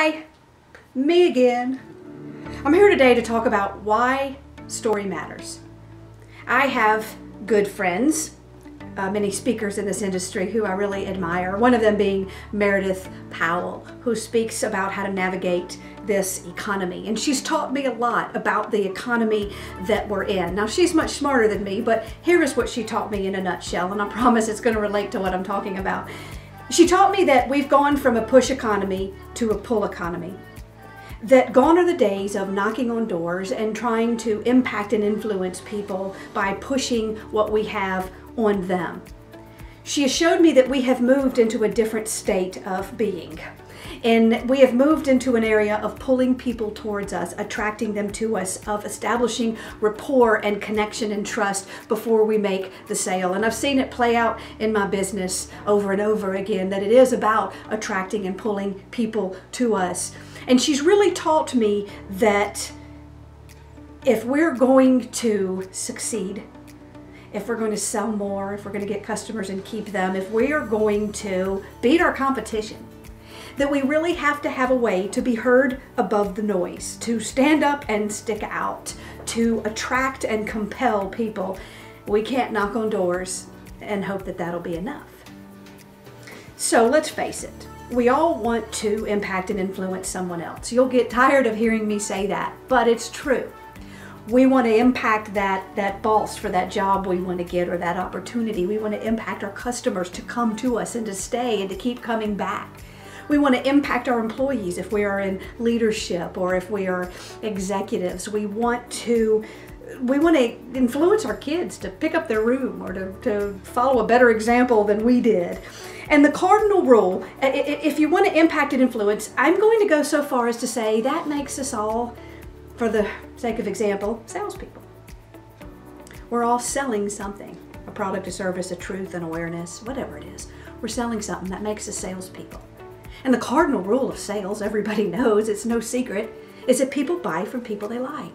Hi, me again. I'm here today to talk about why story matters. I have good friends, many speakers in this industry who I really admire, one of them being Meredith Powell, who speaks about how to navigate this economy. And she's taught me a lot about the economy that we're in. Now, she's much smarter than me, but here is what she taught me in a nutshell, and I promise it's going to relate to what I'm talking about. She taught me that we've gone from a push economy to a pull economy. That gone are the days of knocking on doors and trying to impact and influence people by pushing what we have on them. She has showed me that we have moved into a different state of being. And we have moved into an area of pulling people towards us, attracting them to us, of establishing rapport and connection and trust before we make the sale. And I've seen it play out in my business over and over again, that it is about attracting and pulling people to us. And she's really taught me that if we're going to succeed, if we're going to sell more, if we're going to get customers and keep them, if we are going to beat our competition, that we really have to have a way to be heard above the noise, to stand up and stick out, to attract and compel people. We can't knock on doors and hope that that'll be enough. So let's face it, we all want to impact and influence someone else. You'll get tired of hearing me say that, but it's true. We want to impact that boss for that job we want to get or that opportunity. We want to impact our customers to come to us and to stay and to keep coming back. We want to impact our employees if we are in leadership or if we are executives. We want to influence our kids to pick up their room or to follow a better example than we did. And the cardinal rule, if you want to impact and influence, I'm going to go so far as to say that makes us all, for the sake of example, salespeople. We're all selling something, a product, a service, a truth, an awareness, whatever it is. We're selling something that makes us salespeople. And the cardinal rule of sales, everybody knows, it's no secret, is that people buy from people they like,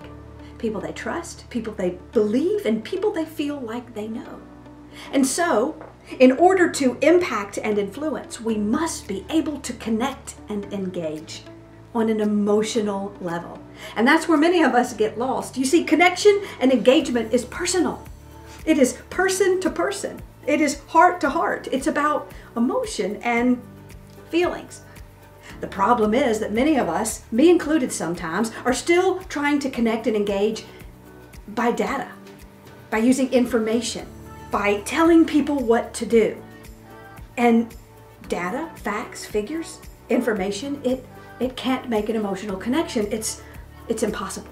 people they trust, people they believe, and people they feel like they know. And so, in order to impact and influence, we must be able to connect and engage on an emotional level. And that's where many of us get lost. You see, connection and engagement is personal. It is person to person. It is heart to heart. It's about emotion and feelings. The problem is that many of us, me included sometimes, are still trying to connect and engage by data, by using information, by telling people what to do. And data, facts, figures, information, it can't make an emotional connection. It's impossible.